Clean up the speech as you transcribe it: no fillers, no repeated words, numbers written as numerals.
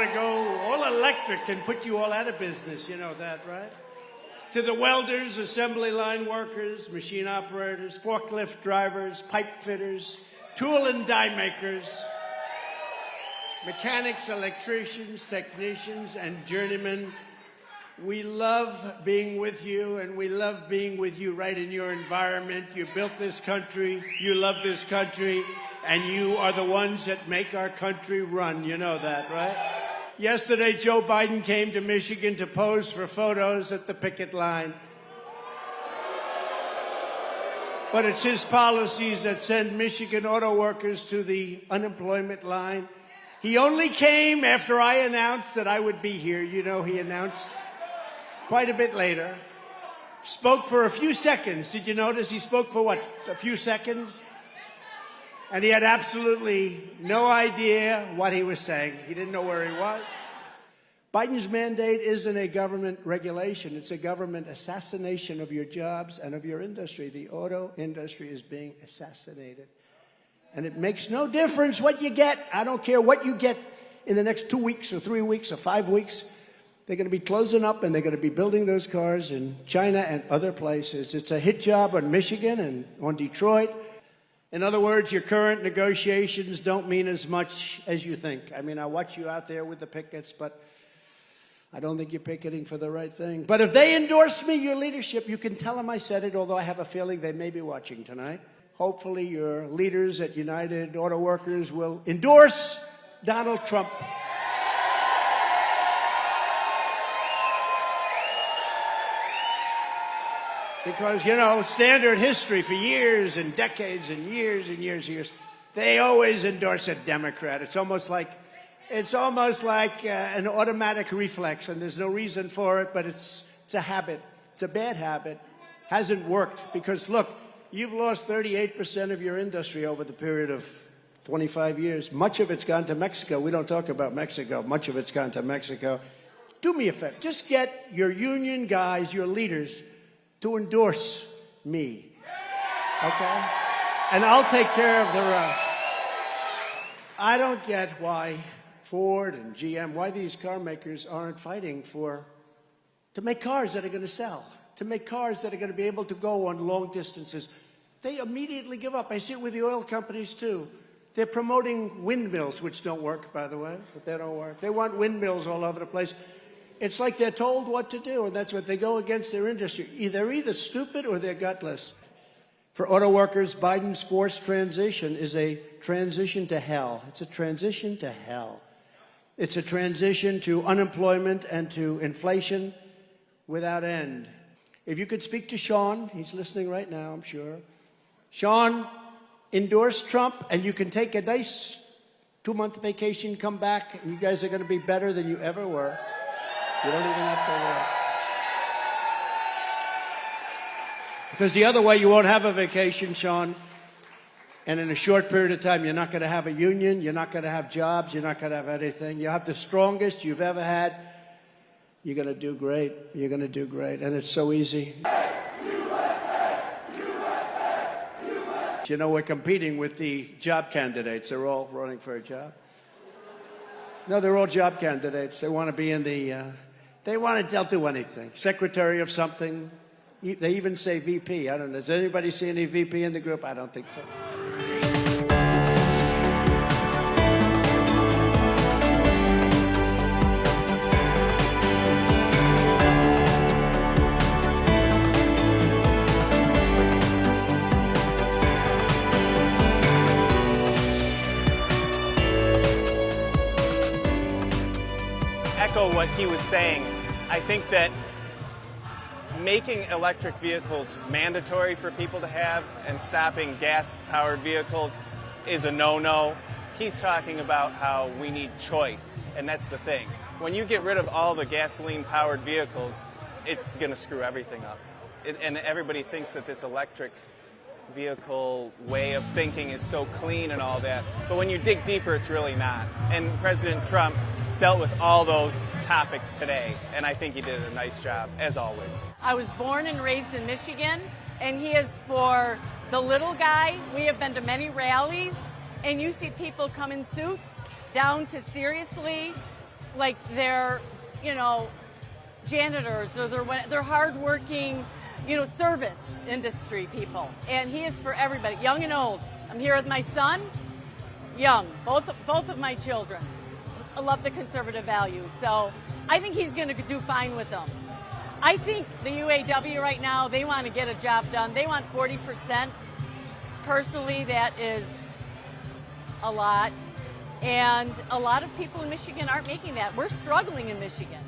to go all electric and put you all out of business. You know that, right? To the welders, assembly line workers, machine operators, forklift drivers, pipe fitters, tool and die makers, mechanics, electricians, technicians, and journeymen. We love being with you, and we love being with you right in your environment. You built this country, you love this country, and you are the ones that make our country run. You know that, right? Yesterday, Joe Biden came to Michigan to pose for photos at the picket line. But it's his policies that send Michigan auto workers to the unemployment line. He only came after I announced that I would be here. You know, he announced quite a bit later. Spoke for a few seconds. Did you notice he spoke for what, a few seconds? And he had absolutely no idea what he was saying. He didn't know where he was. Biden's mandate isn't a government regulation. It's a government assassination of your jobs and of your industry. The auto industry is being assassinated. And it makes no difference what you get. I don't care what you get in the next 2 weeks or 3 weeks or 5 weeks. They're going to be closing up, and they're going to be building those cars in China and other places. It's a hit job on Michigan and on Detroit. In other words, your current negotiations don't mean as much as you think. I mean, I watch you out there with the pickets, but I don't think you're picketing for the right thing. But if they endorse me, your leadership, you can tell them I said it, although I have a feeling they may be watching tonight. Hopefully your leaders at United Auto Workers will endorse Donald Trump. Because, you know, standard history for years and decades and years and years, they always endorse a Democrat. It's almost like an automatic reflex, and there's no reason for it, but it's a habit. It's a bad habit. Hasn't worked because, look, you've lost 38% of your industry over the period of 25 years. Much of it's gone to Mexico. We don't talk about Mexico. Much of it's gone to Mexico. Do me a favor. Just get your union guys, your leaders, to endorse me, okay? And I'll take care of the rest. I don't get why Ford and GM, why these car makers aren't fighting to make cars that are going to sell, to make cars that are going to be able to go on long distances. They immediately give up. I see it with the oil companies, too. They're promoting windmills, which don't work, by the way, but they don't work. They want windmills all over the place. It's like they're told what to do, and that's what they go against their industry. They're either stupid or they're gutless. For auto workers, Biden's forced transition is a transition to hell. It's a transition to hell. It's a transition to unemployment and to inflation without end. If you could speak to Sean, he's listening right now, I'm sure. Sean, endorse Trump, and you can take a nice 2-month vacation, come back, and you guys are going to be better than you ever were. You don't even have to work. Because the other way, you won't have a vacation, Sean. And in a short period of time, you're not going to have a union. You're not going to have jobs. You're not going to have anything. You have the strongest you've ever had. You're going to do great. You're going to do great. And it's so easy. USA, USA, USA. You know, we're competing with the job candidates. They're all running for a job. No, they're all job candidates. They want to be in they'll do anything. Secretary of something. They even say VP. I don't know. Does anybody see any VP in the group? I don't think so. Echo what he was saying. I think that making electric vehicles mandatory for people to have and stopping gas-powered vehicles is a no-no. He's talking about how we need choice, and that's the thing. When you get rid of all the gasoline-powered vehicles, it's going to screw everything up. And everybody thinks that this electric vehicle way of thinking is so clean and all that, but when you dig deeper, it's really not. And President Trump dealt with all those topics today, and I think he did a nice job, as always. I was born and raised in Michigan, and he is for the little guy. We have been to many rallies, and you see people come in suits down to seriously like they're, you know, janitors, or they're hardworking, you know, service industry people. And he is for everybody, young and old. I'm here with my son, young, both of my children. I love the conservative values, so I think he's going to do fine with them. I think the UAW right now, they want to get a job done. They want 40%. Personally, that is a lot. And a lot of people in Michigan aren't making that. We're struggling in Michigan.